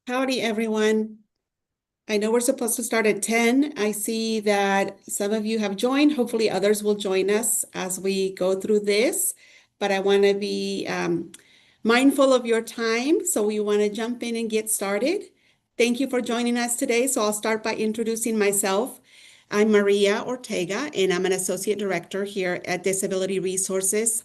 Howdy, everyone. I know we're supposed to start at 10. I see that some of you have joined. Hopefully, others will join us as we go through this. But I want to be mindful of your time. So we want to jump in and get started. Thank you for joining us today. So I'll start by introducing myself. I'm Maria Ortega, and I'm an associate director here at Disability Resources.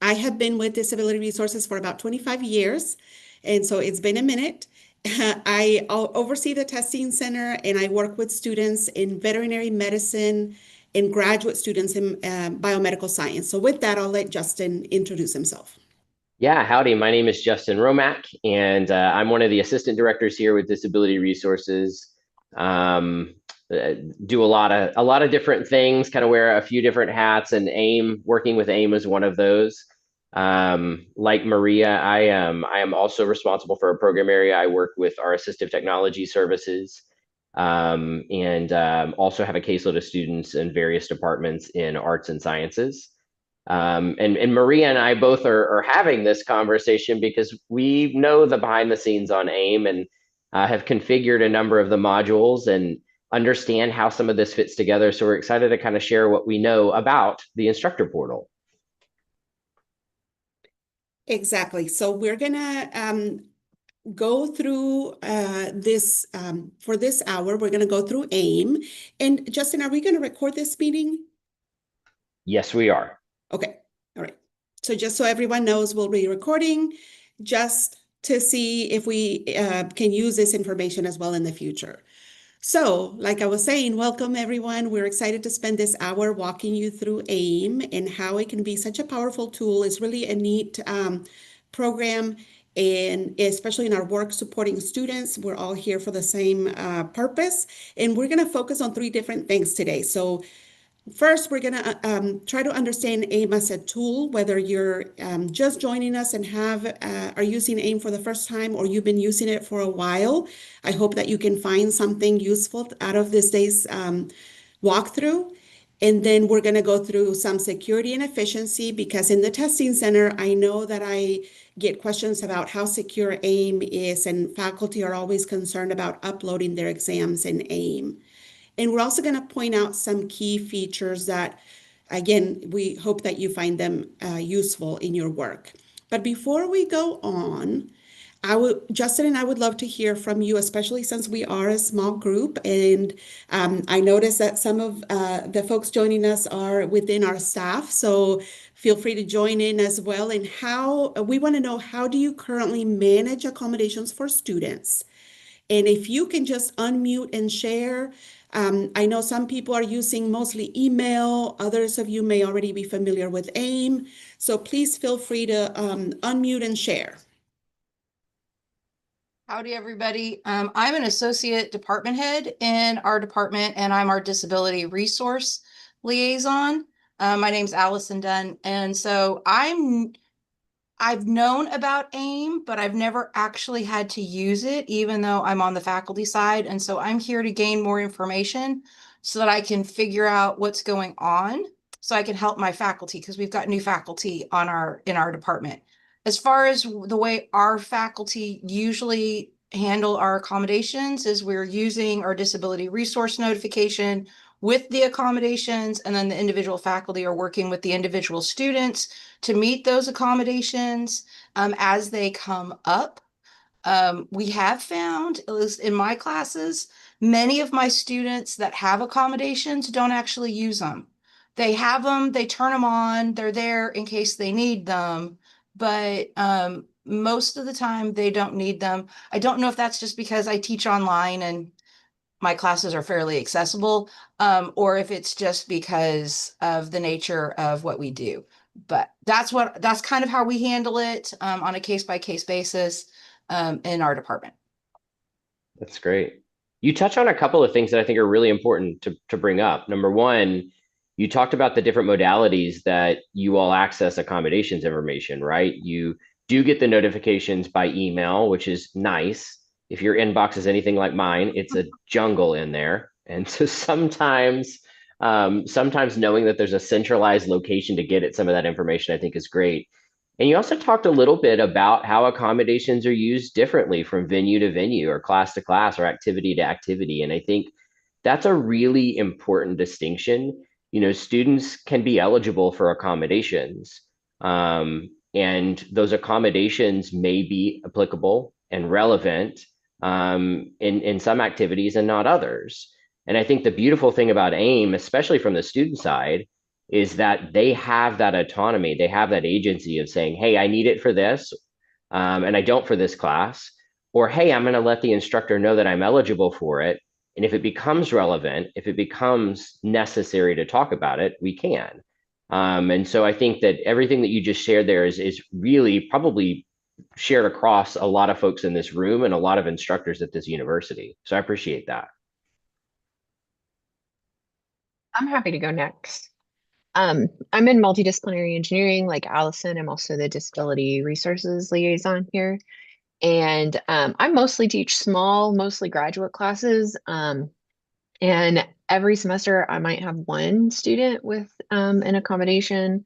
I have been with Disability Resources for about 25 years, and so it's been a minute. I oversee the testing center and I work with students in veterinary medicine and graduate students in biomedical science. So, with that, I'll let Justin introduce himself. Yeah, howdy. My name is Justin Romack, and I'm one of the assistant directors here with Disability Resources. Um, do a lot of different things, kind of wear a few different hats, and working with AIM is one of those. Like Maria, I am also responsible for a program area. I work with our assistive technology services, and also have a caseload of students in various departments in arts and sciences. And Maria and I both are having this conversation because we know the behind the scenes on AIM and have configured a number of the modules and understand how some of this fits together. So we're excited to kind of share what we know about the instructor portal. Exactly. So, we're going to go through this for this hour. We're going to go through AIM. And, Justin, are we going to record this meeting? Yes, we are. Okay. All right. So just so everyone knows, we'll be recording just to see if we can use this information as well in the future. So, like I was saying, welcome everyone. We're excited to spend this hour walking you through AIM and how it can be such a powerful tool. It's really a neat program, and especially in our work supporting students, we're all here for the same purpose. And we're going to focus on three different things today. So, first, we're going to try to understand AIM as a tool, whether you're just joining us and are using AIM for the first time or you've been using it for a while. I hope that you can find something useful out of this day's walkthrough. And then we're going to go through some security and efficiency because in the testing center, I know that I get questions about how secure AIM is, and faculty are always concerned about uploading their exams in AIM. And we're also going to point out some key features that, again, we hope that you find them useful in your work. But before we go on, Justin and I would love to hear from you, especially since we are a small group. And I noticed that some of the folks joining us are within our staff. So feel free to join in as well. And how we want to know, how do you currently manage accommodations for students? And if you can just unmute and share, I know some people are using mostly email. Others of you may already be familiar with AIM. So please feel free to unmute and share. Howdy, everybody. I'm an associate department head in our department, and I'm our disability resource liaison. My name's Allison Dunn, and so I've known about AIM, but I've never actually had to use it, even though I'm on the faculty side. And so I'm here to gain more information so that I can figure out what's going on, so I can help my faculty, because we've got new faculty in our department. As far as the way our faculty usually handle our accommodations is we're using our disability resource notification with the accommodations, and then the individual faculty are working with the individual students to meet those accommodations as they come up. We have found, at least in my classes, many of my students that have accommodations don't actually use them. They have them, they turn them on, they're there in case they need them, but most of the time they don't need them. I don't know if that's just because I teach online and my classes are fairly accessible, or if it's just because of the nature of what we do. But that's kind of how we handle it on a case by case basis in our department. That's great. You touch on a couple of things that I think are really important to bring up. Number one, you talked about the different modalities that you all access accommodations information, right? You do get the notifications by email, which is nice. If your inbox is anything like mine, it's a jungle in there. And so sometimes knowing that there's a centralized location to get at some of that information, I think is great. And you also talked a little bit about how accommodations are used differently from venue to venue or class to class or activity to activity. And I think that's a really important distinction. You know, students can be eligible for accommodations, and those accommodations may be applicable and relevant in some activities and not others. And I think the beautiful thing about AIM, especially from the student side, is that they have that autonomy. They have that agency of saying, hey, I need it for this, and I don't for this class. Or, hey, I'm going to let the instructor know that I'm eligible for it. And if it becomes relevant, if it becomes necessary to talk about it, we can. And so I think that everything that you just shared there is really probably shared across a lot of folks in this room and a lot of instructors at this university. So I appreciate that. I'm happy to go next. I'm in multidisciplinary engineering, like Allison. I'm also the disability resources liaison here. And I mostly teach small, mostly graduate classes. And every semester, I might have one student with an accommodation.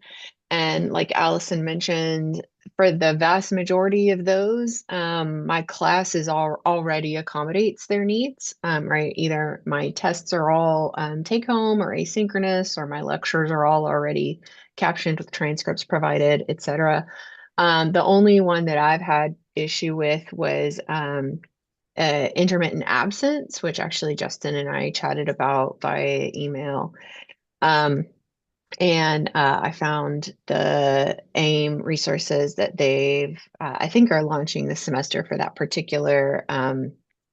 And like Allison mentioned, for the vast majority of those, my class is already accommodates their needs, right? Either my tests are all take home or asynchronous, or my lectures are all already captioned with transcripts provided, etc. The only one that I've had issue with was intermittent absence, which actually Justin and I chatted about via email. And I found the AIM resources that they've, I think, are launching this semester for that particular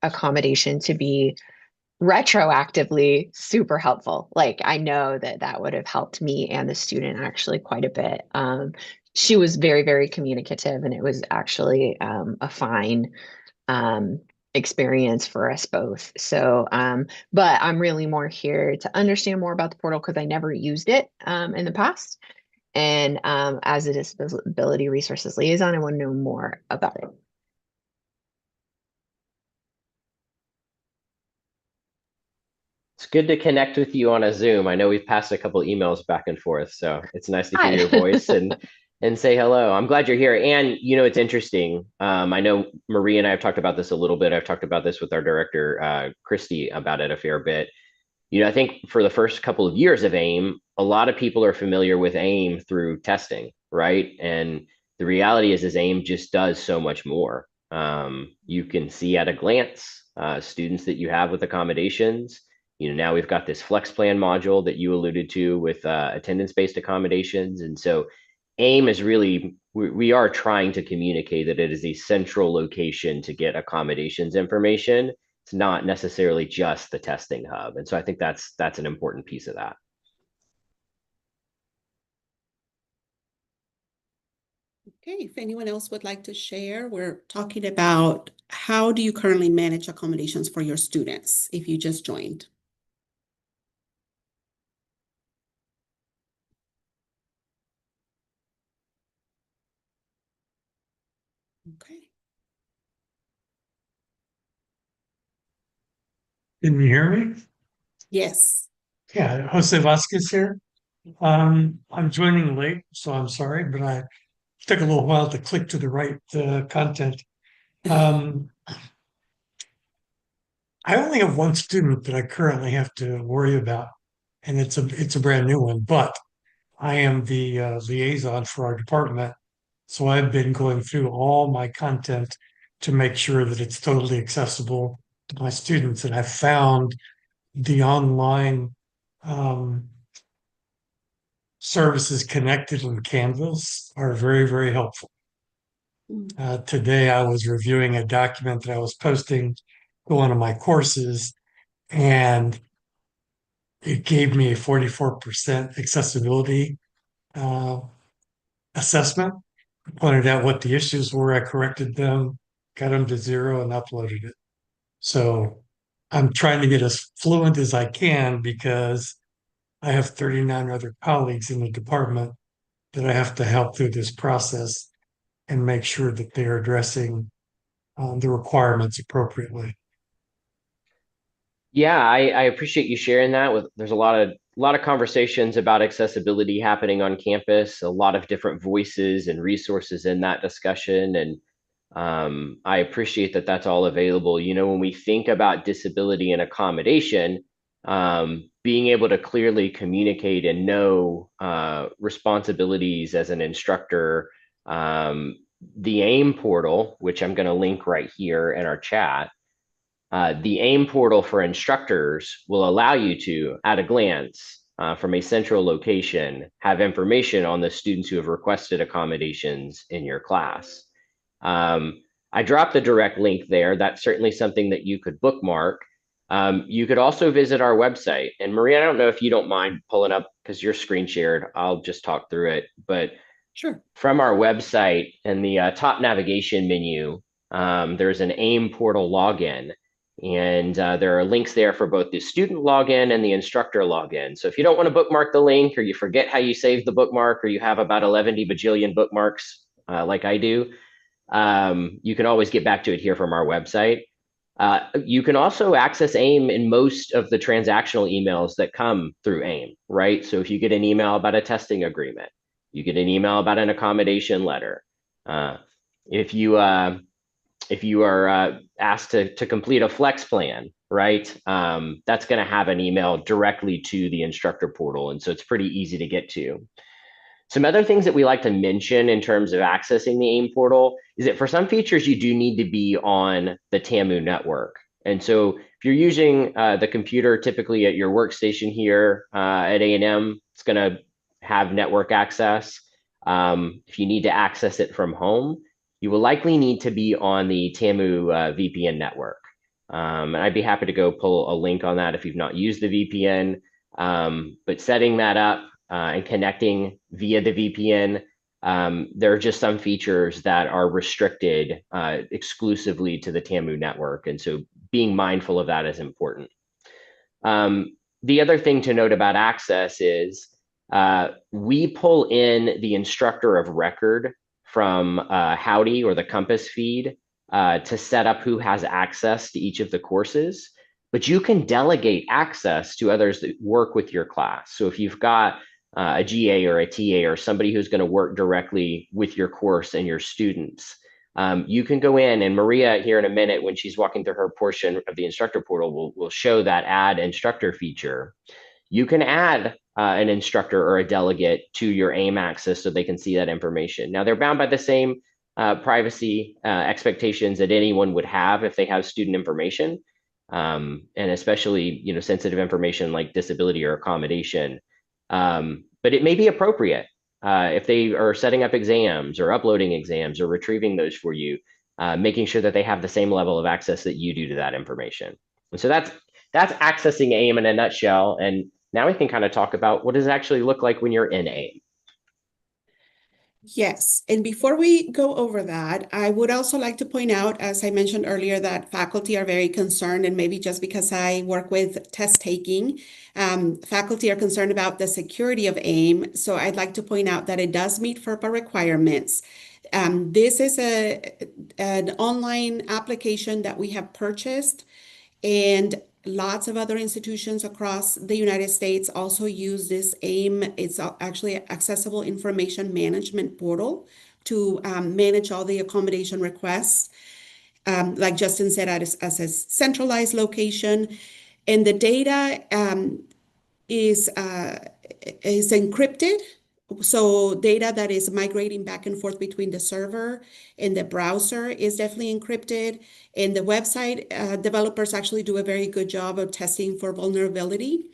accommodation to be retroactively super helpful. Like, I know that that would have helped me and the student actually quite a bit. She was very, very communicative, and it was actually a fine experience for us both. So, but I'm really more here to understand more about the portal because I never used it in the past. And as a disability resources liaison, I want to know more about it. It's good to connect with you on a Zoom. I know we've passed a couple emails back and forth, so it's nice to hear Hi. your voice and say hello. I'm glad you're here. And you know, it's interesting. I know Marie and I have talked about this a little bit. I've talked about this with our director, Christy, about it a fair bit. You know, I think for the first couple of years of AIM, a lot of people are familiar with AIM through testing, right? And the reality is AIM just does so much more. You can see at a glance students that you have with accommodations. You know, now we've got this flex plan module that you alluded to with attendance-based accommodations. And so AIM is really, we are trying to communicate that it is a central location to get accommodations information. It's not necessarily just the testing hub. And so I think that's an important piece of that. Okay, if anyone else would like to share, we're talking about how do you currently manage accommodations for your students if you just joined? Okay. Can you hear me? Yes. Yeah, Jose Vasquez here. I'm joining late, so I'm sorry, but I took a little while to click to the right content. Um, I only have one student that I currently have to worry about, and it's a brand new one. But I am the liaison for our department, so I've been going through all my content to make sure that it's totally accessible to my students, and I found the online services connected in Canvas are very, very helpful. Today, I was reviewing a document that I was posting to one of my courses, and it gave me a 44% accessibility uh, assessment. Pointed out what the issues were. I corrected them, got them to 0, and uploaded it. So I'm trying to get as fluent as I can because I have 39 other colleagues in the department that I have to help through this process and make sure that they're addressing the requirements appropriately. Yeah, I appreciate you sharing that. There's a lot of lot of conversations about accessibility happening on campus, a lot of different voices and resources in that discussion. And I appreciate that that's all available. You know, when we think about disability and accommodation, being able to clearly communicate and know responsibilities as an instructor, the AIM portal, which I'm going to link right here in our chat, the AIM portal for instructors will allow you to, at a glance, from a central location, have information on the students who have requested accommodations in your class. I dropped the direct link there. That's certainly something that you could bookmark. You could also visit our website. And Maria, I don't know if you don't mind pulling up, because you're screen shared. I'll just talk through it. But Sure. from our website, in the top navigation menu, there's an AIM portal login. And there are links there for both the student login and the instructor login. So if you don't want to bookmark the link, or you forget how you saved the bookmark, or you have about 11 bajillion bookmarks like I do, you can always get back to it here from our website. You can also access AIM in most of the transactional emails that come through AIM, right? So if you get an email about a testing agreement, you get an email about an accommodation letter. If you are asked to complete a flex plan, right? That's going to have an email directly to the instructor portal. And so it's pretty easy to get to. Some other things that we like to mention in terms of accessing the AIM portal is that for some features, you do need to be on the TAMU network. And so if you're using the computer typically at your workstation here at A&M, it's going to have network access. If you need to access it from home, you will likely need to be on the TAMU VPN network. And I'd be happy to go pull a link on that if you've not used the VPN. But setting that up and connecting via the VPN, there are just some features that are restricted exclusively to the TAMU network. And so being mindful of that is important. The other thing to note about access is we pull in the instructor of record from Howdy or the Compass feed to set up who has access to each of the courses. But you can delegate access to others that work with your class. So if you've got a GA or a TA or somebody who's going to work directly with your course and your students, you can go in, and Maria here in a minute, when she's walking through her portion of the instructor portal, will show that add instructor feature. You can add an instructor or a delegate to your AIM access so they can see that information. Now, they're bound by the same privacy expectations that anyone would have if they have student information, and especially sensitive information like disability or accommodation. But it may be appropriate if they are setting up exams or uploading exams or retrieving those for you, making sure that they have the same level of access that you do to that information. And so that's accessing AIM in a nutshell. And now we can kind of talk about what does it actually look like when you're in AIM. Yes, and before we go over that, I would also like to point out, as I mentioned earlier, that faculty are very concerned, and maybe just because I work with test taking, faculty are concerned about the security of AIM. So I'd like to point out that it does meet FERPA requirements. This is an online application that we have purchased, and lots of other institutions across the United States also use this AIM. It's actually accessible information management portal to manage all the accommodation requests. Like Justin said, as a centralized location. And the data is encrypted. So data that is migrating back and forth between the server and the browser is definitely encrypted. And the website developers actually do a very good job of testing for vulnerability.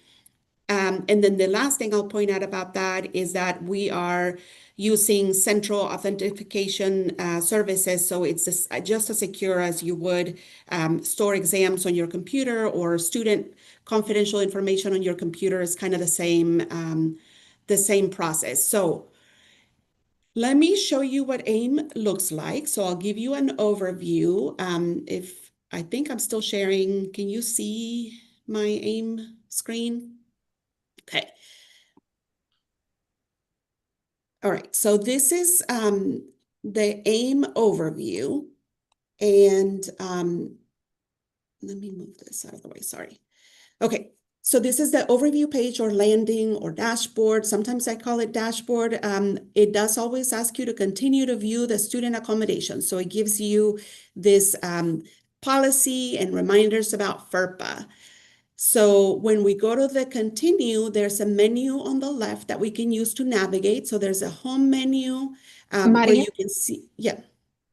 And then the last thing I'll point out about that is that we are using central authentication services. So it's just as secure as you would store exams on your computer or student confidential information on your computer is kind of the same process. So let me show you what AIM looks like. So I'll give you an overview. If I think I'm still sharing, can you see my AIM screen? Okay. All right, so this is the AIM overview. And let me move this out of the way, sorry. Okay, So this is the overview page or landing or dashboard. Sometimes I call it dashboard. It does always ask you to continue to view the student accommodation. So it gives you this policy and reminders about FERPA. So when we go to the continue, there's a menu on the left that we can use to navigate. So there's a home menu where Maria, you can see, yeah.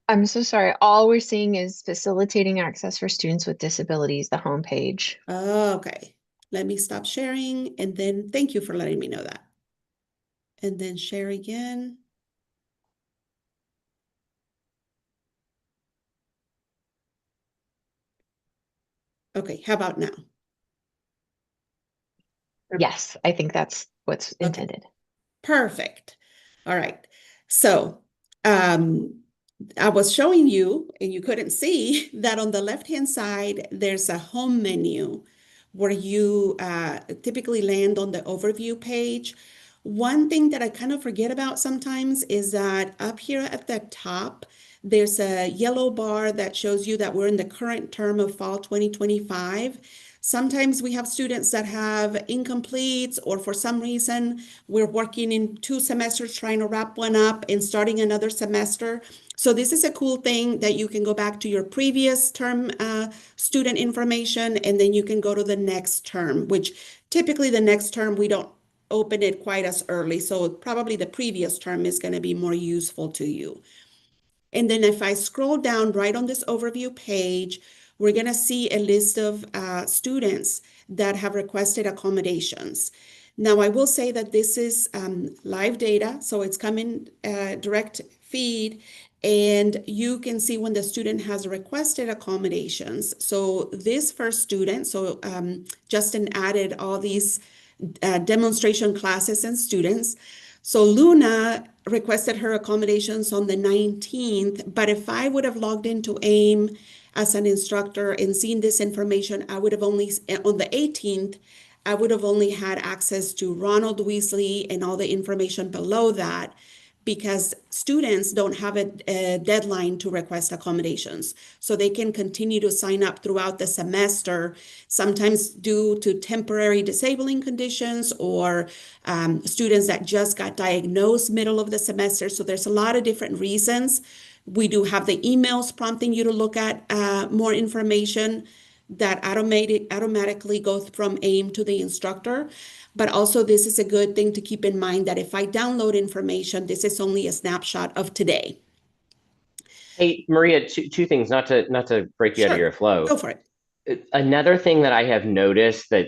I'm so sorry. All we're seeing is facilitating access for students with disabilities, the homepage. Okay. Let me stop sharing and then thank you for letting me know that. And then share again. Okay, how about now? Yes, I think that's what's Okay. intended. Perfect. All right. So I was showing you, and you couldn't see that on the left-hand side, there's a home menu where you typically land on the overview page. One thing that I kind of forget about sometimes is that up here at the top, there's a yellow bar that shows you that we're in the current term of fall 2025. Sometimes we have students that have incompletes, or for some reason, we're working in 2 semesters trying to wrap one up and starting another semester. So this is a cool thing that you can go back to your previous term student information, and then you can go to the next term, which typically the next term we don't open it quite as early. So probably the previous term is going to be more useful to you. And then if I scroll down right on this overview page, we're going to see a list of students that have requested accommodations. Now, I will say that this is live data, so it's coming direct feed, and you can see when the student has requested accommodations. So this first student, so Justin added all these demonstration classes and students. So Luna requested her accommodations on the 19th, but if I would have logged into AIM as an instructor and seen this information, I would have only, on the 18th, I would have only had access to Ronald Weasley and all the information below that, because students don't have a deadline to request accommodations. So they can continue to sign up throughout the semester, sometimes due to temporary disabling conditions or students that just got diagnosed middle of the semester. So there's a lot of different reasons. We do have the emails prompting you to look at more information that automatically go from AIM to the instructor. But also, this is a good thing to keep in mind that if I download information, this is only a snapshot of today. Hey, Maria, two things, not to break you out of Sure, your flow. go for it. Another thing that I have noticed that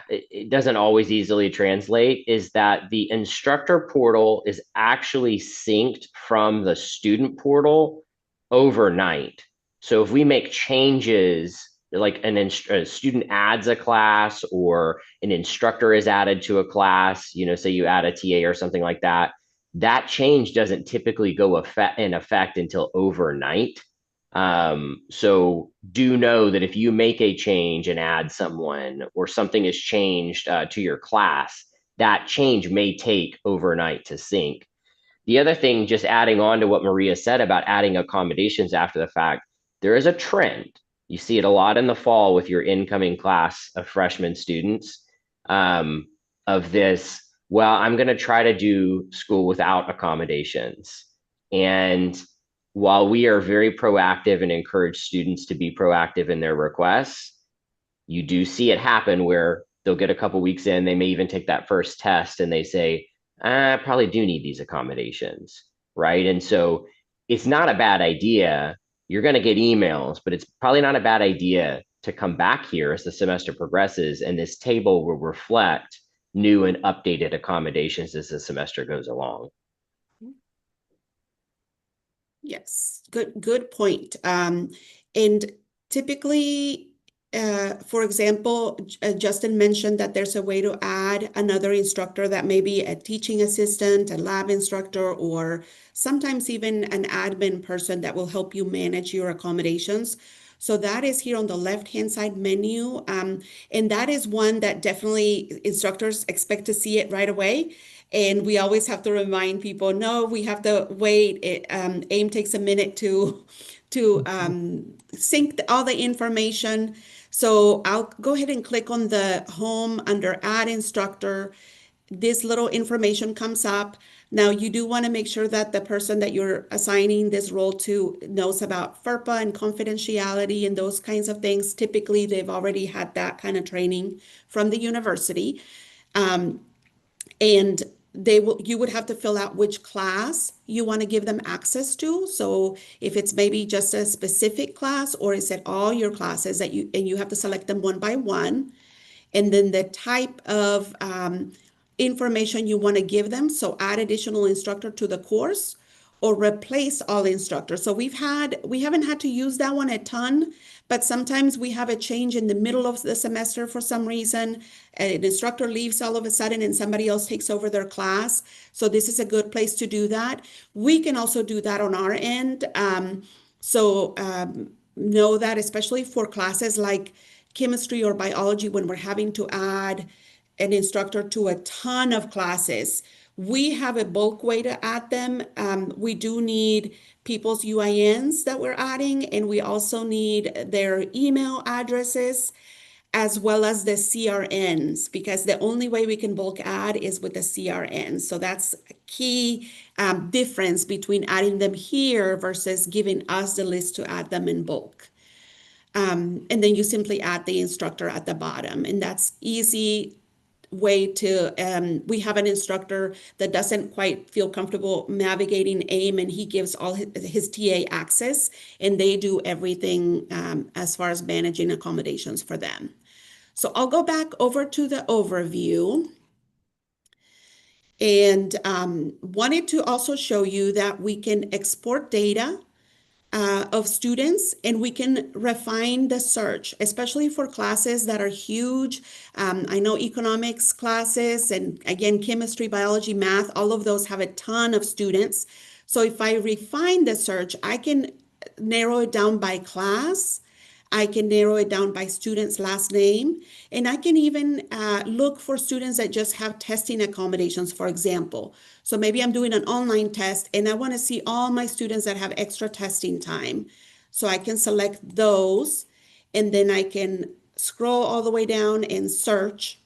it doesn't always easily translate is that the instructor portal is actually synced from the student portal overnight. So if we make changes, like a student adds a class or an instructor is added to a class, say you add a TA or something like that, that change doesn't typically go in effect until overnight. So do know that if you make a change and add someone or something is changed to your class, that change may take overnight to sync. The other thing, just adding on to what Maria said about adding accommodations after the fact, there is a trend. You see it a lot in the fall with your incoming class of freshman students of this, well, I'm going to try to do school without accommodations. And while we are very proactive and encourage students to be proactive in their requests, you do see it happen where they'll get a couple weeks in, they may even take that first test and they say, I probably do need these accommodations, right? And so it's not a bad idea. You're going to get emails, but it's probably not a bad idea to come back here as the semester progresses, and this table will reflect new and updated accommodations as the semester goes along. Yes, good point. And typically, for example, Justin mentioned that there's a way to add another instructor that may be a teaching assistant, a lab instructor, or sometimes even an admin person that will help you manage your accommodations. So that is here on the left-hand side menu. And that is one that definitely instructors expect to see it right away. And we always have to remind people, no, we have to wait. AIM takes a minute to sync all the information. So I'll go ahead and click on the home under Add Instructor. This little information comes up. Now, you do want to make sure that the person that you're assigning this role to knows about FERPA and confidentiality and those kinds of things. Typically, they've already had that kind of training from the university. And you would have to fill out which class you want to give them access to. So if it's maybe just a specific class, or is it all your classes and you have to select them one by one. And then the type of information you want to give them. So add additional instructor to the course or replace all instructors. So we haven't had to use that one a ton, but sometimes we have a change in the middle of the semester for some reason. An instructor leaves all of a sudden and somebody else takes over their class. So this is a good place to do that. We can also do that on our end. Know that, especially for classes like chemistry or biology, when we're having to add an instructor to a ton of classes, we have a bulk way to add them. We do need people's UINs that we're adding, and we also need their email addresses as well as the CRNs, because the only way we can bulk add is with the CRNs. So that's a key difference between adding them here versus giving us the list to add them in bulk. And then you simply add the instructor at the bottom, and that's easy way to, we have an instructor that doesn't quite feel comfortable navigating AIM, and he gives all his TA access, and they do everything as far as managing accommodations for them. So I'll go back over to the overview, and wanted to also show you that we can export data of students, and we can refine the search, especially for classes that are huge. I know economics classes, and again, chemistry, biology, math, all of those have a ton of students. So if I refine the search, I can narrow it down by class. I can narrow it down by student's last name, and I can even look for students that just have testing accommodations, for example. So maybe I'm doing an online test and I want to see all my students that have extra testing time. So I can select those, and then I can scroll all the way down and search.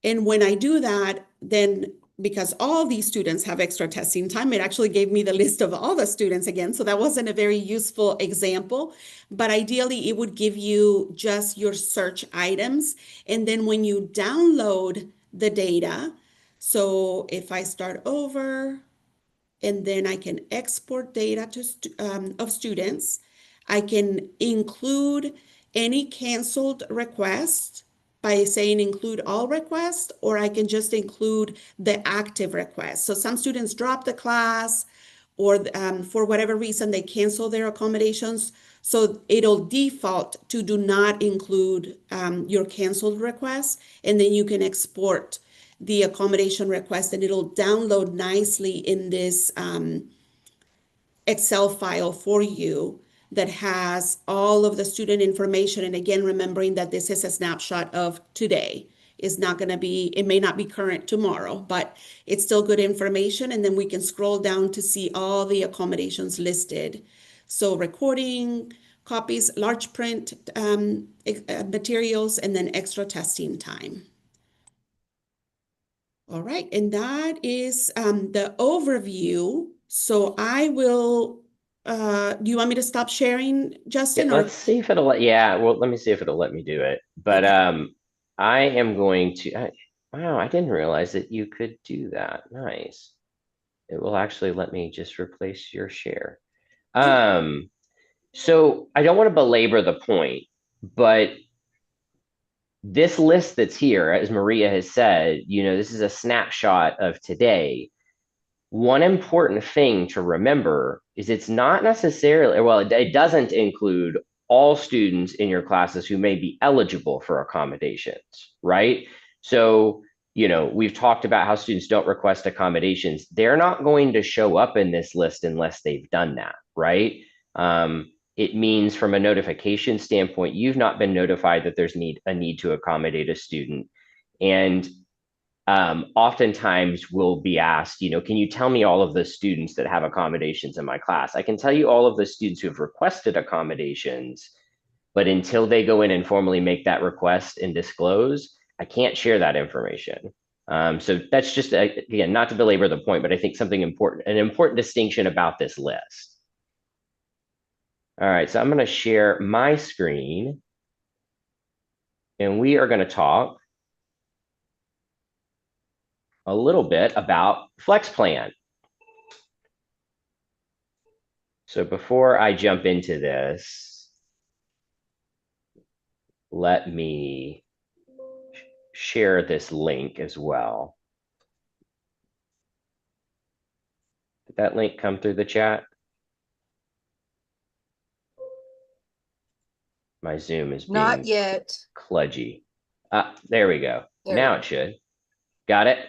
And when I do that, then because all these students have extra testing time, it actually gave me the list of all the students again. So that wasn't a very useful example, but ideally it would give you just your search items. And then when you download the data, so if I start over, and then I can export data of students, I can include any canceled request by saying include all requests, or I can just include the active request. So some students drop the class, or for whatever reason they cancel their accommodations. So it'll default to do not include your canceled request, and then you can export the accommodation request, and it'll download nicely in this Excel file for you that has all of the student information. And again, remembering that this is a snapshot of today. Is not going to be, it may not be current tomorrow, but it's still good information. And then we can scroll down to see all the accommodations listed. So recording, copies, large print materials, and then extra testing time. All right, and that is the overview. So I will, do you want me to stop sharing, Justin? Let's see if it'll let, well, let me see if it'll let me do it. But Okay. I am going to, wow, I didn't realize that you could do that. Nice. It will actually let me just replace your share. So I don't want to belabor the point, but this list that's here, as Maria has said, this is a snapshot of today. One important thing to remember is it's not necessarily, well, it doesn't include all students in your classes who may be eligible for accommodations, right? So, we've talked about how students don't request accommodations. They're not going to show up in this list unless they've done that, right? It means from a notification standpoint, you've not been notified that there's a need to accommodate a student. And oftentimes we'll be asked, can you tell me all of the students that have accommodations in my class? I can tell you all of the students who have requested accommodations, but until they go in and formally make that request and disclose, I can't share that information. So that's just, again, not to belabor the point, but I think something important, an important distinction about this list. All right, so I'm going to share my screen, and we are going to talk a little bit about FlexPlan. So before I jump into this, let me share this link as well. Did that link come through the chat? My Zoom is Not being yet. kludgy. There we go. There Now we it should. Got it?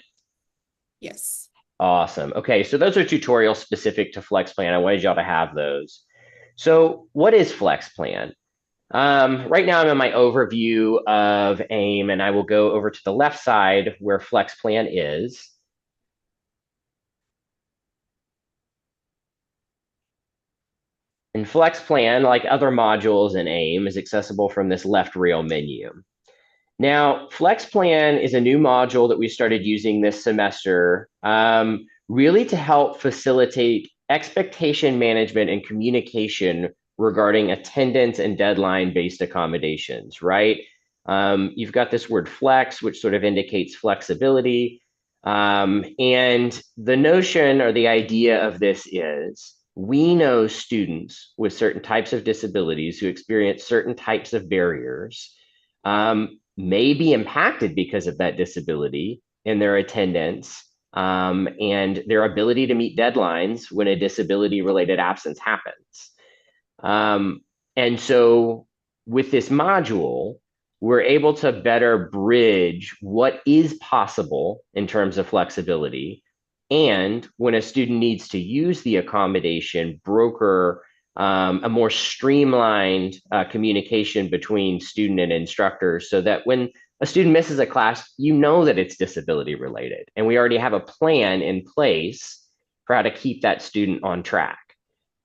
Yes. Awesome. Okay, so those are tutorials specific to FlexPlan. I wanted y'all to have those. So what is FlexPlan? Right now I'm in my overview of AIM, and I will go over to the left side where FlexPlan is. And FlexPlan, like other modules in AIM, is accessible from this left rail menu. Now, FlexPlan is a new module that we started using this semester, really to help facilitate expectation management and communication regarding attendance and deadline-based accommodations, right? You've got this word flex, which sort of indicates flexibility. And the notion or the idea of this is we know students with certain types of disabilities who experience certain types of barriers may be impacted because of that disability in their attendance and their ability to meet deadlines when a disability-related absence happens. And so with this module, we're able to better bridge what is possible in terms of flexibility. And when a student needs to use the accommodation, broker a more streamlined communication between student and instructors so that when a student misses a class, you know that it's disability related. And we already have a plan in place for how to keep that student on track.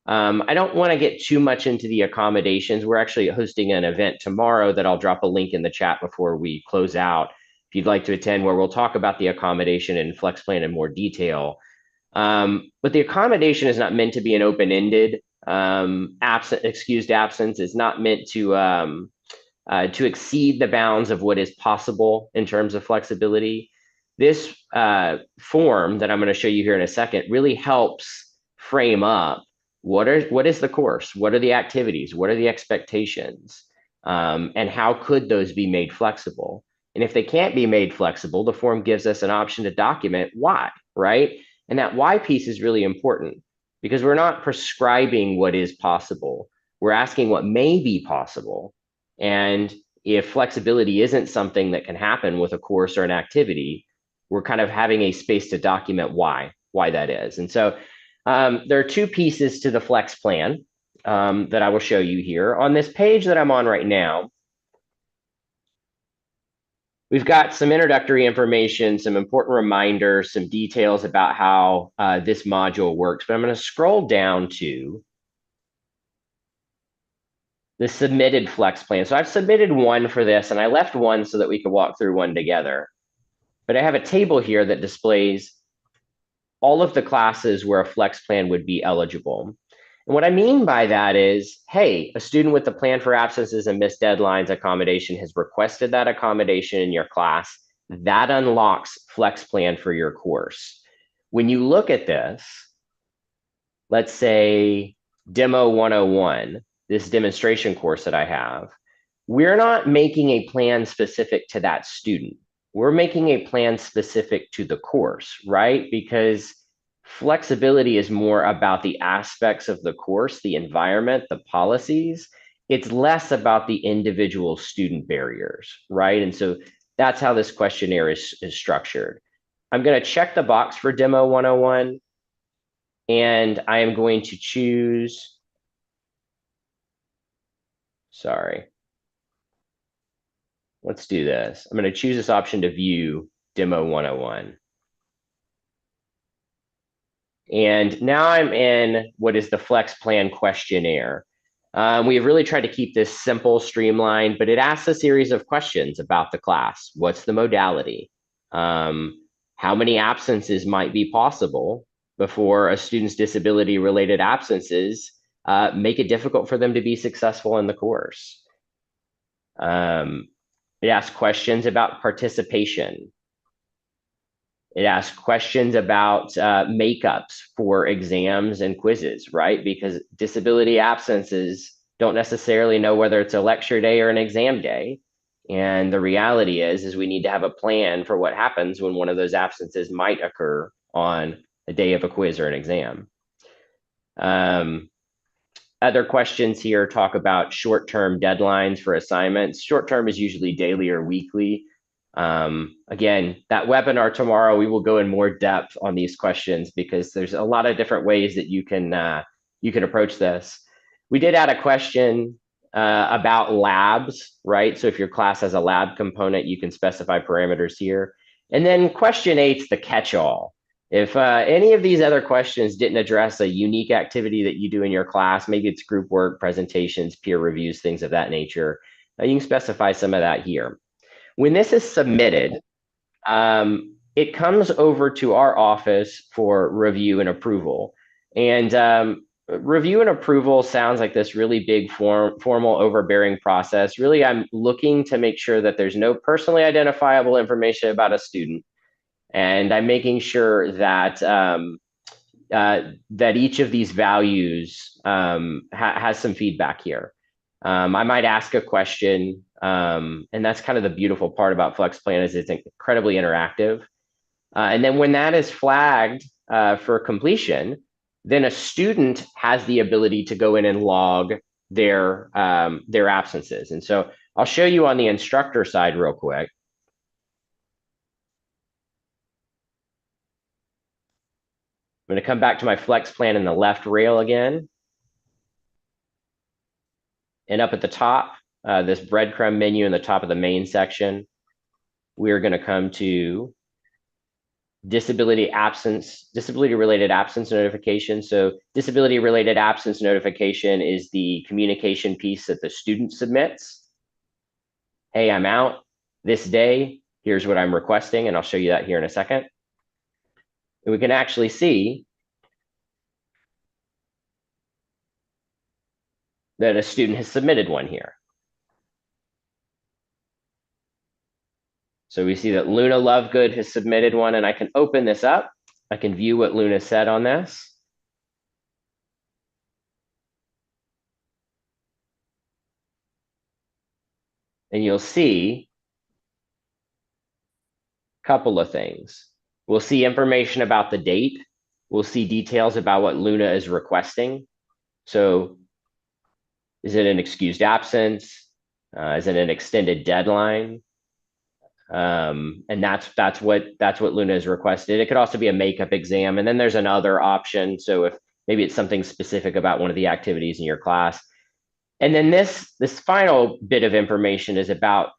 I don't want to get too much into the accommodations. We're actually hosting an event tomorrow that I'll drop a link in the chat before we close out, if you'd like to attend, where we'll talk about the accommodation and FlexPlan in more detail. But the accommodation is not meant to be an open-ended excused absence. It's not meant to exceed the bounds of what is possible in terms of flexibility. This form that I'm going to show you here in a second really helps frame up what is the course, what are the activities, what are the expectations, and how could those be made flexible? And if they can't be made flexible, the form gives us an option to document why, right? And that why piece is really important because we're not prescribing what is possible. We're asking what may be possible. And if flexibility isn't something that can happen with a course or an activity, we're kind of having a space to document why that is. And so there are two pieces to the FlexPlan that I will show you here. On this page that I'm on right now, we've got some introductory information, some important reminders, some details about how this module works, but I'm going to scroll down to the submitted FlexPlan. So I've submitted one for this, and I left one so that we could walk through one together. But I have a table here that displays all of the classes where a FlexPlan would be eligible. And what I mean by that is, hey, a student with a plan for absences and missed deadlines accommodation has requested that accommodation in your class. That unlocks FlexPlan for your course. When you look at this, let's say Demo 101, this demonstration course that I have, we're not making a plan specific to that student. We're making a plan specific to the course, right? Because flexibility is more about the aspects of the course, the environment, the policies. It's less about the individual student barriers, right? And so that's how this questionnaire is structured. I'm going to check the box for Demo 101, and I am going to choose, sorry. Let's do this. I'm going to choose this option to view Demo 101. And now I'm in what is the Flex Plan questionnaire. We have really tried to keep this simple, streamlined, but it asks a series of questions about the class. What's the modality? How many absences might be possible before a student's disability-related absences make it difficult for them to be successful in the course? It asks questions about participation. It asks questions about makeups for exams and quizzes, right? Because disability absences don't necessarily know whether it's a lecture day or an exam day. And the reality is we need to have a plan for what happens when one of those absences might occur on a day of a quiz or an exam. Other questions here talk about short-term deadlines for assignments. Short-term is usually daily or weekly. Again, that webinar tomorrow, we will go in more depth on these questions because there's a lot of different ways that you can approach this. We did add a question about labs, right? So if your class has a lab component, you can specify parameters here. And then question 8's the catch-all. If any of these other questions didn't address a unique activity that you do in your class, maybe it's group work, presentations, peer reviews, things of that nature, you can specify some of that here. When this is submitted, it comes over to our office for review and approval. And review and approval sounds like this really big formal overbearing process. Really, I'm looking to make sure that there's no personally identifiable information about a student. And I'm making sure that that each of these values has some feedback here. I might ask a question, and that's kind of the beautiful part about FlexPlan is it's incredibly interactive. And then when that is flagged for completion, then a student has the ability to go in and log their absences. And so I'll show you on the instructor side real quick. I'm going to come back to my flex plan in the left rail again. And up at the top, this breadcrumb menu in the top of the main section, we're going to come to disability-related absence notification. So disability-related absence notification is the communication piece that the student submits. Hey, I'm out this day. Here's what I'm requesting, and I'll show you that here in a second. And we can actually see that a student has submitted one here. So we see that Luna Lovegood has submitted one, and I can open this up. I can view what Luna said on this. And you'll see a couple of things. We'll see information about the date. We'll see details about what Luna is requesting. So is it an excused absence? Is it an extended deadline? And that's what Luna has requested. It could also be a makeup exam. And then there's another option. So if maybe it's something specific about one of the activities in your class. And then this final bit of information is about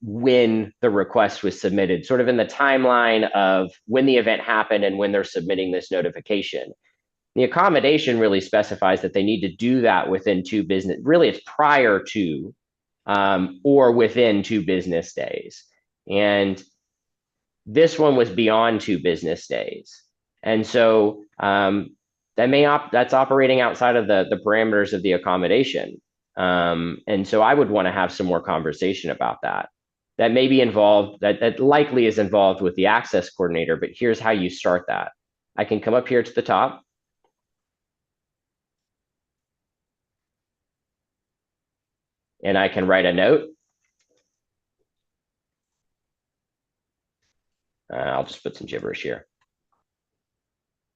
when the request was submitted, sort of in the timeline of when the event happened and when they're submitting this notification. The accommodation really specifies that they need to do that within 2 business, really it's prior to or within 2 business days. And this one was beyond 2 business days. And so that's operating outside of the parameters of the accommodation. And so I would want to have some more conversation about that. That may be involved, that likely is involved with the access coordinator, but here's how you start that. I can come up here to the top. And I can write a note. I'll just put some gibberish here.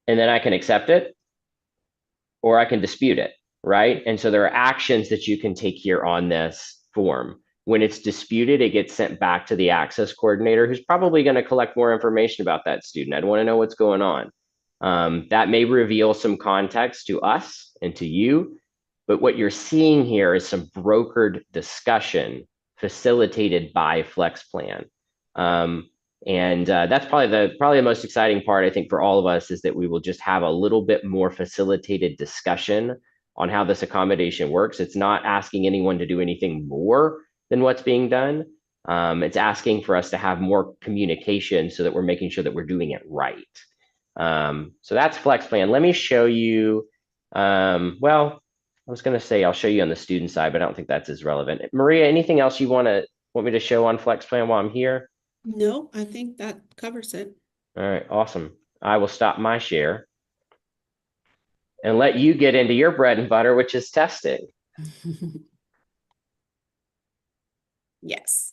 And then I can accept it, or I can dispute it, right? And so there are actions that you can take here on this form. When it's disputed, it gets sent back to the access coordinator, who's probably going to collect more information about that student. I'd want to know what's going on. That may reveal some context to us and to you, but what you're seeing here is some brokered discussion facilitated by FlexPlan. And that's probably the most exciting part, I think, for all of us, is that we will just have a little bit more facilitated discussion on how this accommodation works. It's not asking anyone to do anything more than what's being done. It's asking for us to have more communication so that we're making sure that we're doing it right. So that's Flex Plan. Let me show you. Well, I was going to say I'll show you on the student side, but I don't think that's as relevant. Maria, anything else you want me to show on Flex Plan while I'm here? No, I think that covers it. All right, awesome. I will stop my share and let you get into your bread and butter, which is testing. Yes.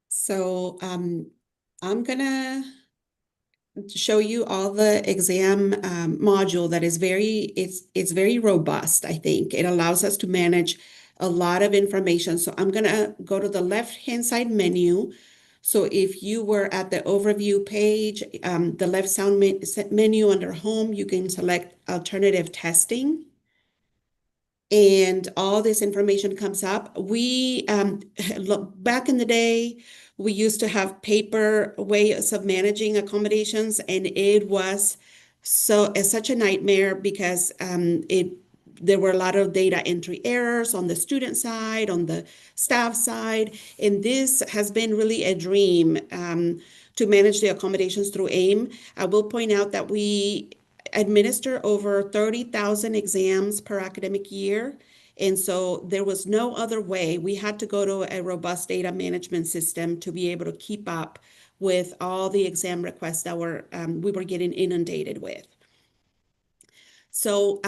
So I'm gonna show you all the exam module that is it's very robust, I think. It allows us to manage a lot of information. So I'm gonna go to the left-hand side menu. So if you were at the overview page, the left sound menu under home, you can select alternative testing. And all this information comes up. We look back in the day, we used to have paper ways of managing accommodations, and it was such a nightmare because there were a lot of data entry errors on the student side, on the staff side, and this has been really a dream to manage the accommodations through AIM. I will point out that we administer over 30,000 exams per academic year. And so there was no other way. We had to go to a robust data management system to be able to keep up with all the exam requests that we were getting inundated with. So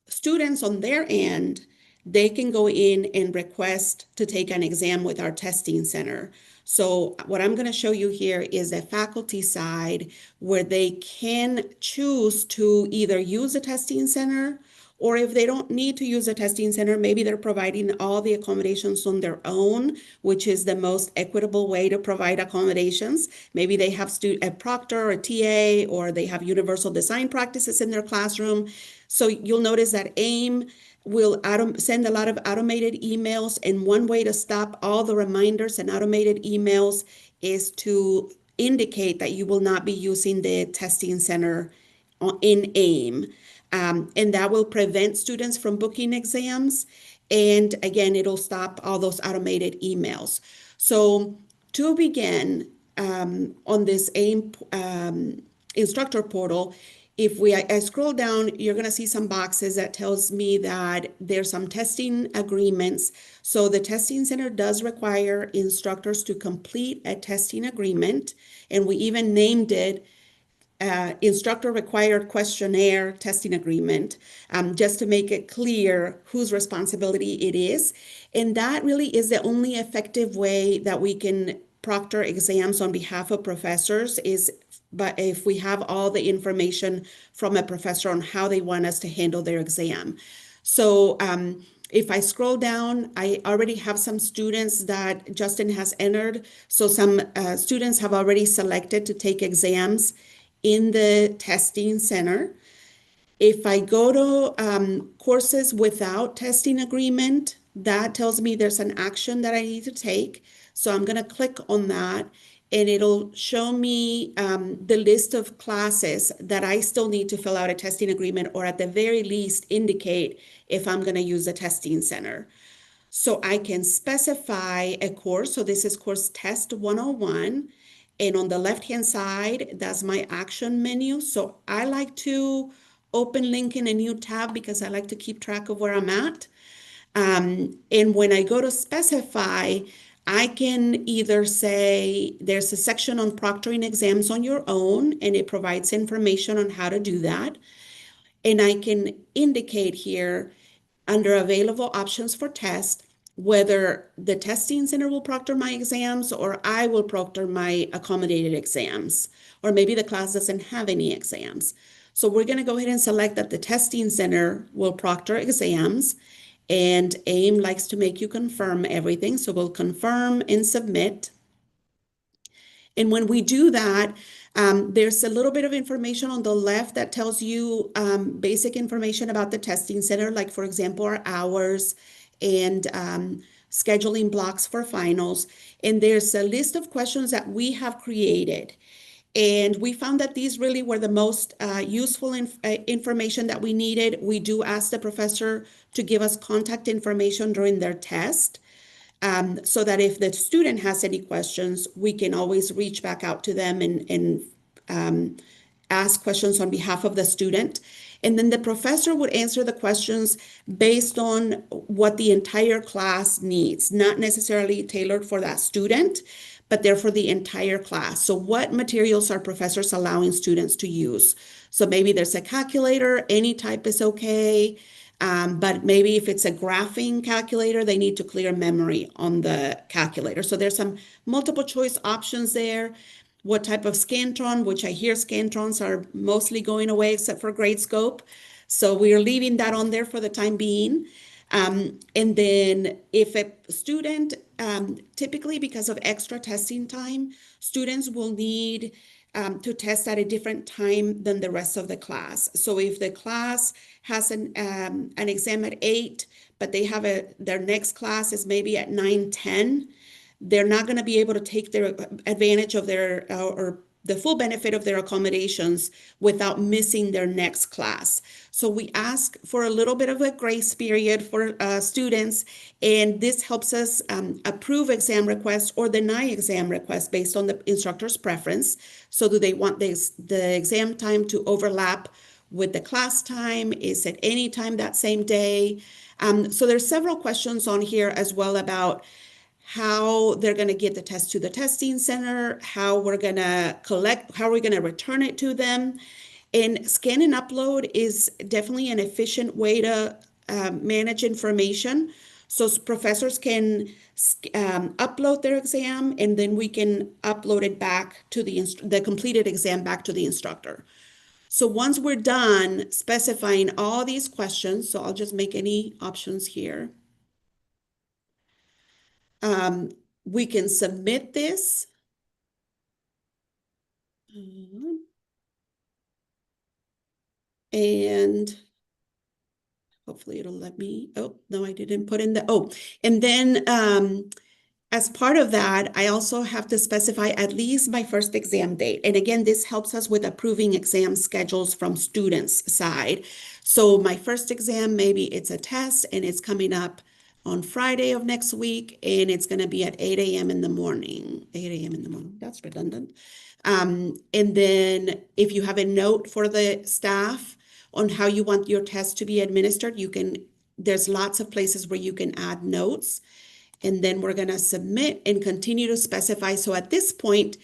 students on their end, they can go in and request to take an exam with our testing center. So what I'm going to show you here is a faculty side where they can choose to either use a testing center, or if they don't need to use a testing center, maybe they're providing all the accommodations on their own, which is the most equitable way to provide accommodations. Maybe they have a proctor or a TA, or they have universal design practices in their classroom. So you'll notice that AIM will send a lot of automated emails, and one way to stop all the reminders and automated emails is to indicate that you will not be using the testing center in AIM. And that will prevent students from booking exams. And again, it'll stop all those automated emails. So to begin on this AIM instructor portal, if I scroll down, you're going to see some boxes that tells me that there's some testing agreements. So the testing center does require instructors to complete a testing agreement, and we even named it instructor required questionnaire testing agreement, just to make it clear whose responsibility it is. And that really is the only effective way that we can proctor exams on behalf of professors, but if we have all the information from a professor on how they want us to handle their exam. So if I scroll down, I already have some students that Justin has entered. So some students have already selected to take exams in the testing center. If I go to courses without testing agreement, that tells me there's an action that I need to take. So I'm going to click on that, and it'll show me the list of classes that I still need to fill out a testing agreement, or at the very least indicate if I'm going to use a testing center. So I can specify a course. So this is course test 101. And on the left-hand side, that's my action menu. So I like to open link in a new tab because I like to keep track of where I'm at. And when I go to specify, I can either say there's a section on proctoring exams on your own, and it provides information on how to do that. And I can indicate here under available options for test, whether the testing center will proctor my exams or I will proctor my accommodated exams, or maybe the class doesn't have any exams. So we're going to go ahead and select that the testing center will proctor exams, and AIM likes to make you confirm everything. So we'll confirm and submit. And when we do that, there's a little bit of information on the left that tells you basic information about the testing center, like, for example, our hours and scheduling blocks for finals, and there's a list of questions that we have created. And we found that these really were the most useful information that we needed. We do ask the professor to give us contact information during their test, so that if the student has any questions, we can always reach back out to them and ask questions on behalf of the student. And then the professor would answer the questions based on what the entire class needs, not necessarily tailored for that student, but they're for the entire class. So what materials are professors allowing students to use? So maybe there's a calculator, any type is okay. But maybe if it's a graphing calculator, they need to clear memory on the calculator. So there's some multiple choice options there. What type of Scantron, which I hear Scantrons are mostly going away except for Gradescope. So we're leaving that on there for the time being. And then if a student, typically because of extra testing time, students will need to test at a different time than the rest of the class. So if the class has an exam at 8, but they have their next class is maybe at 9:10, they're not going to be able to take their advantage of their or the full benefit of their accommodations without missing their next class. So we ask for a little bit of a grace period for students, and this helps us approve exam requests or deny exam requests based on the instructor's preference. So do they want the exam time to overlap with the class time? Is it any time that same day? So there's several questions on here as well about how they're going to get the test to the testing center, how we're going to collect, how we're going to return it to them. And scan and upload is definitely an efficient way to manage information. So professors can upload their exam, and then we can upload it back to the completed exam back to the instructor. So once we're done specifying all these questions, so I'll just make any options here. We can submit this. And hopefully it'll let me, oh, no, I didn't put in and then as part of that, I also have to specify at least my first exam date. And again, this helps us with approving exam schedules from students' side. So my first exam, maybe it's a test and it's coming up on Friday of next week, and it's going to be at 8 a.m. in the morning. 8 a.m. in the morning, that's redundant. And then if you have a note for the staff on how you want your test to be administered, there's lots of places where you can add notes. And then we're going to submit and continue to specify. So at this point,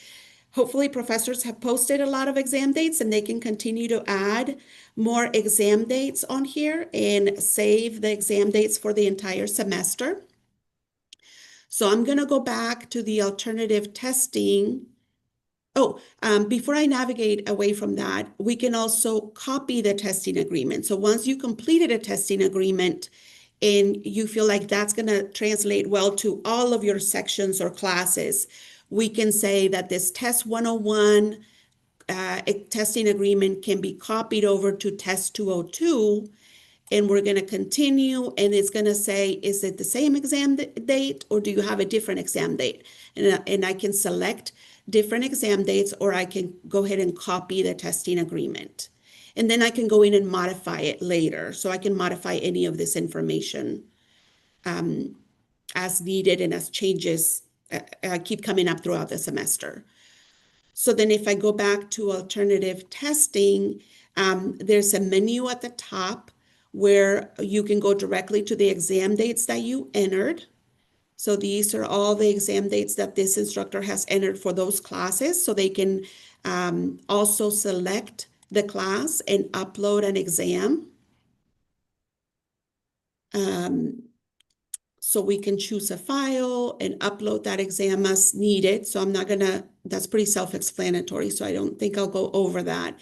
hopefully professors have posted a lot of exam dates, and they can continue to add more exam dates on here and save the exam dates for the entire semester. So I'm going to go back to the alternative testing. Before I navigate away from that, we can also copy the testing agreement. So once you completed a testing agreement and you feel like that's going to translate well to all of your sections or classes, we can say that this test 101 testing agreement can be copied over to test 202, and we're going to continue, and it's going to say, is it the same exam date or do you have a different exam date? And I can select different exam dates, or I can go ahead and copy the testing agreement. And then I can go in and modify it later. So I can modify any of this information as needed and as changes keep coming up throughout the semester. So then if I go back to alternative testing, there's a menu at the top where you can go directly to the exam dates that you entered. So these are all the exam dates that this instructor has entered for those classes. So they can also select the class and upload an exam. So we can choose a file and upload that exam as needed. So I'm not gonna, that's pretty self-explanatory. So I don't think I'll go over that.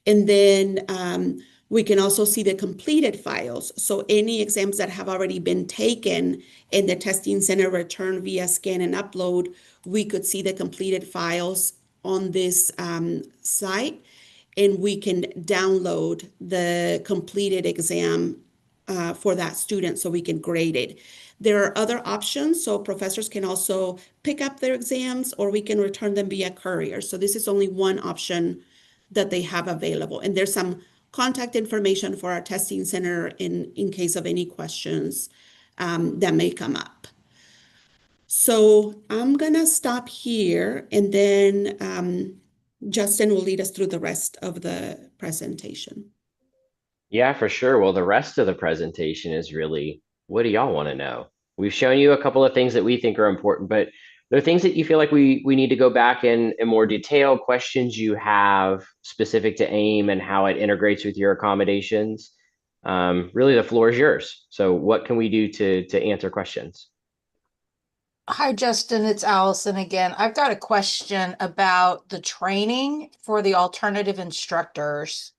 And then we can also see the completed files. So any exams that have already been taken in the testing center return via scan and upload, we could see the completed files on this site, and we can download the completed exam for that student so we can grade it. There are other options, so professors can also pick up their exams or we can return them via courier. So this is only one option that they have available. And there's some contact information for our testing center in case of any questions that may come up. So I'm gonna stop here and then Justin will lead us through the rest of the presentation. Yeah, for sure. Well, the rest of the presentation is really, what do y'all want to know? We've shown you a couple of things that we think are important, but there are things that you feel like we need to go back in more detail, questions you have specific to AIM and how it integrates with your accommodations. Really, the floor is yours. So what can we do to answer questions? Hi, Justin. It's Allison again. I've got a question about the training for the alternative instructors.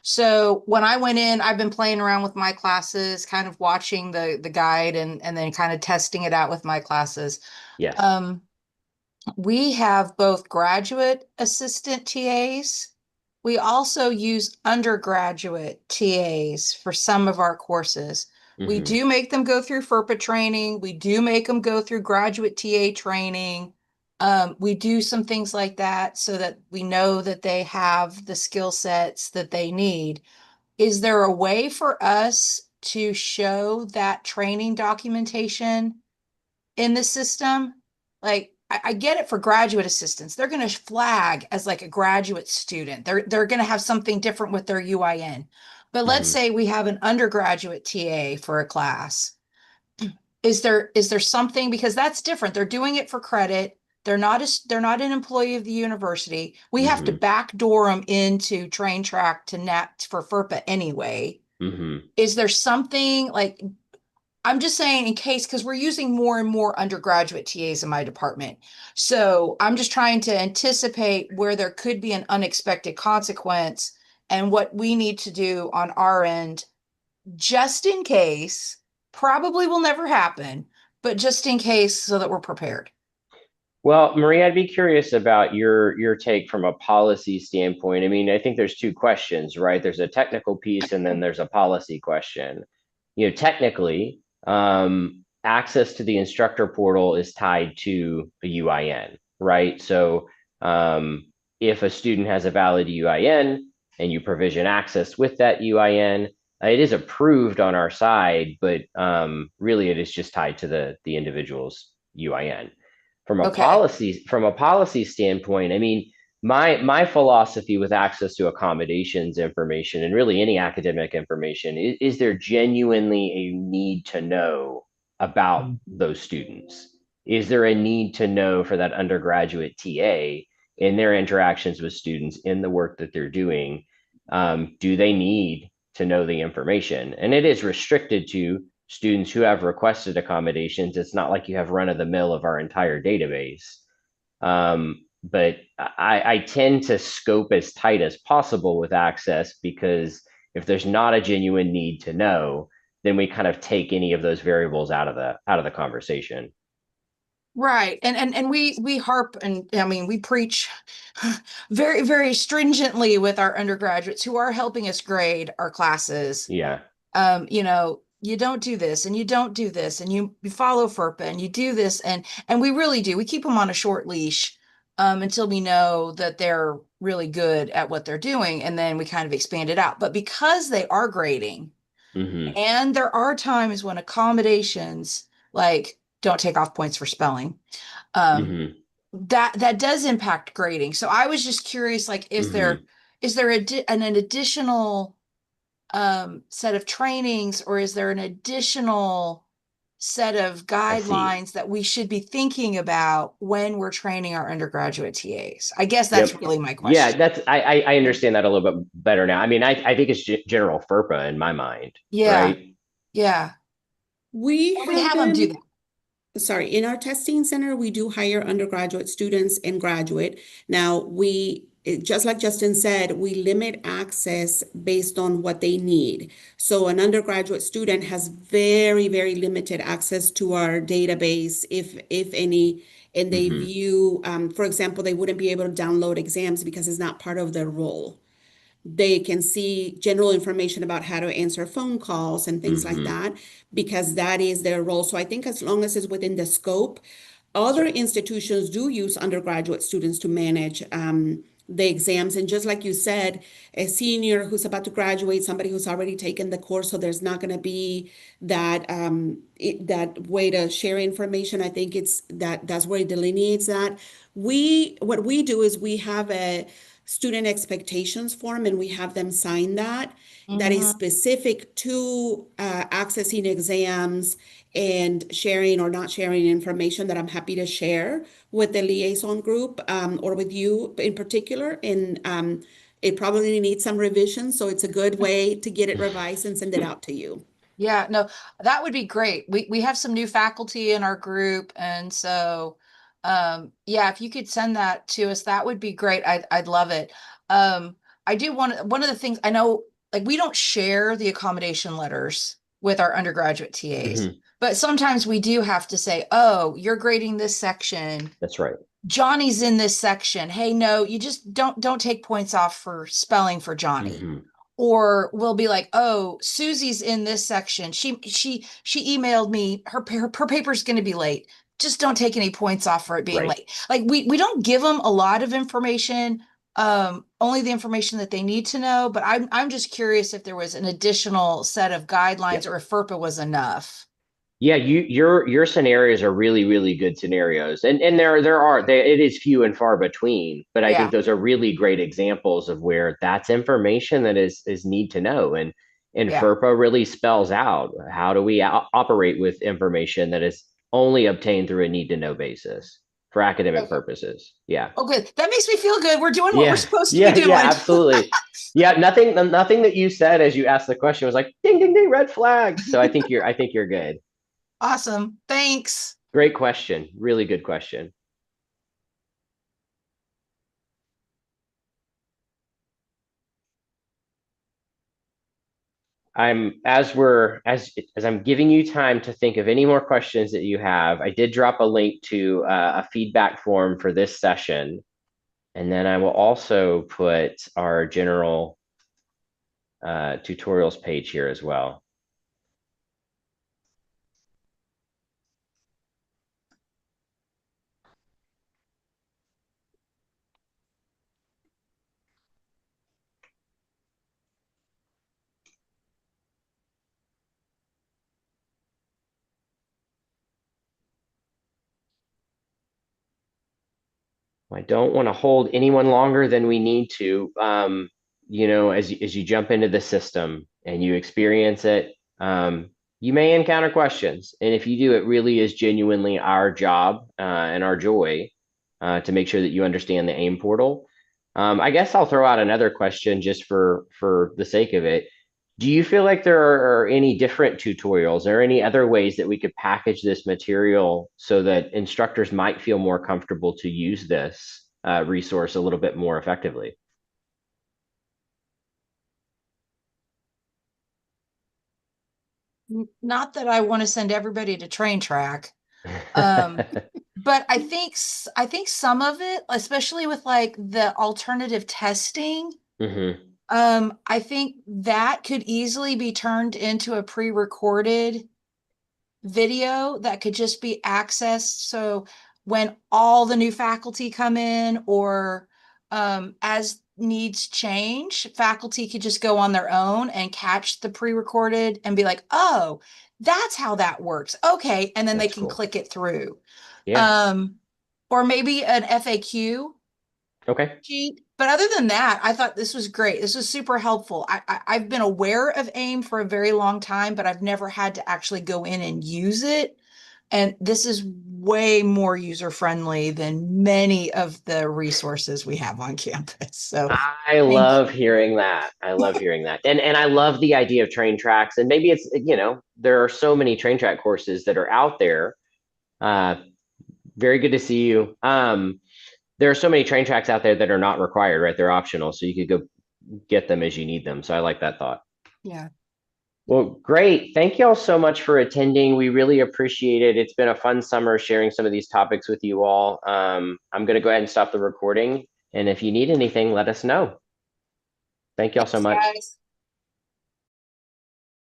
So when I went in, I've been playing around with my classes, kind of watching the guide and then kind of testing it out with my classes. Yes. We have both graduate assistant TAs. We also use undergraduate TAs for some of our courses. We Mhm. do make them go through FERPA training. We do make them go through graduate TA training. We do some things like that so that we know that they have the skill sets that they need. Is there a way for us to show that training documentation in the system? Like, I get it for graduate assistants. They're going to flag as like a graduate student. They're going to have something different with their UIN. But let's Mhm. say we have an undergraduate TA for a class. Is there something, because that's different. They're doing it for credit. They're not an employee of the university. We have to Mhm. backdoor them into train track to NAT for FERPA anyway. Mhm. Is there something like, I'm just saying in case, because we're using more and more undergraduate TAs in my department. So I'm just trying to anticipate where there could be an unexpected consequence and what we need to do on our end, just in case. Probably will never happen, but just in case so that we're prepared. Well, Marie, I'd be curious about your take from a policy standpoint. I mean, I think there's two questions, right? There's a technical piece and then there's a policy question. Technically, access to the instructor portal is tied to a UIN, right? So if a student has a valid UIN and you provision access with that UIN, it is approved on our side, but really it is just tied to the individual's UIN. Okay. From a policy standpoint, I mean, my philosophy with access to accommodations information and really any academic information is there genuinely a need to know about those students? Is there a need to know for that undergraduate TA in their interactions with students in the work that they're doing? Do they need to know the information? And it is restricted to students who have requested accommodations. It's not like you have run of the mill of our entire database. But I tend to scope as tight as possible with access because if there's not a genuine need to know, then we kind of take any of those variables out of the conversation. Right. And we harp, and I mean we preach very, very stringently with our undergraduates who are helping us grade our classes. Yeah. You don't do this and you don't do this and you follow FERPA and you do this, and we really do. We keep them on a short leash until we know that they're really good at what they're doing, and then we kind of expand it out. But because they are grading, Mm-hmm. and there are times when accommodations like don't take off points for spelling, um, Mm-hmm. that does impact grading. So I was just curious, like, Mm-hmm. is there an additional set of trainings, or is there an additional set of I see. guidelines that we should be thinking about when we're training our undergraduate TAs? I guess that's Yep. really my Yeah, question. I understand that a little bit better now. I mean, I think it's general FERPA in my mind, Yeah, right? yeah. We And we have have them do been that. sorry, in our testing center, we do hire undergraduate students and graduate. Now, just like Justin said, we limit access based on what they need. So an undergraduate student has very, very limited access to our database, if any, and they Mm-hmm. view, for example, they wouldn't be able to download exams because it's not part of their role. they can see general information about how to answer phone calls and things like that, because that is their role. So I think as long as it's within the scope, other institutions do use undergraduate students to manage the exams. And just like you said, a senior who's about to graduate, somebody who's already taken the course, so there's not going to be that that way to share information. I think it's that's where it delineates that. What we do is we have a student expectations form, and we have them sign that. That is Mhm. specific to accessing exams and sharing or not sharing information that I'm happy to share with the liaison group, or with you in particular. And it probably needs some revision, so it's a good way to get it revised and send it out to you. Yeah, no, that would be great. We have some new faculty in our group, and so yeah, if you could send that to us, that would be great. I'd love it. I do want one of the things I know, like we don't share the accommodation letters with our undergraduate TAs, but sometimes we do have to say, "Oh, you're grading this section. That's right. Johnny's in this section. Hey, no, you just don't take points off for spelling for Johnny." Or we'll be like, oh, Susie's in this section. She emailed me her paper's going to be late. Just don't take any points off for it being Right. late. Like we don't give them a lot of information, only the information that they need to know. But I'm just curious if there was an additional set of guidelines, or if FERPA was enough. Yeah, your scenarios are really, really good scenarios. And it is few and far between, but I think Yeah. those are really great examples of where that's information that is need to know. And Yeah. FERPA really spells out how do we operate with information that is only obtained through a need to know basis for academic Okay. purposes. Yeah. Oh, good. That makes me feel good. We're doing what we're Yeah. supposed to be doing. Yeah, absolutely. Yeah, nothing that you said as you asked the question was like ding ding ding red flags. So I think you're good. Awesome. Thanks. Great question. Really good question. As I'm giving you time to think of any more questions that you have, I did drop a link to a feedback form for this session. And then I will also put our general tutorials page here as well. I don't want to hold anyone longer than we need to. As you jump into the system and you experience it, you may encounter questions. And if you do, it really is genuinely our job and our joy to make sure that you understand the AIM portal. I guess I'll throw out another question just for the sake of it. Do you feel like there are any different tutorials or any other ways that we could package this material so that instructors might feel more comfortable to use this resource a little bit more effectively? Not that I want to send everybody to train track. Um, but I think some of it, especially with like the alternative testing, I think that could easily be turned into a pre-recorded video that could just be accessed. So when all the new faculty come in, or as needs change, faculty could just go on their own and catch the pre-recorded and be like, oh, that's how that works. Okay. And then they That's can cool. click it through. Yeah. Or maybe an FAQ Okay. sheet. But other than that, I thought this was great. This was super helpful. I've been aware of AIM for a very long time, but I've never had to actually go in and use it. And this is way more user friendly than many of the resources we have on campus. So I thank love you. hearing that. I love hearing that. And I love the idea of train tracks. And maybe it's, there are so many train track courses that are out there. Very good to see you. There are so many train tracks out there that are not required, right? They're optional. So you could go get them as you need them. So I like that thought. Yeah. Well, great. Thank you all so much for attending. We really appreciate it. It's been a fun summer sharing some of these topics with you all. I'm going to go ahead and stop the recording. And if you need anything, let us know. Thank y'all so much. Guys.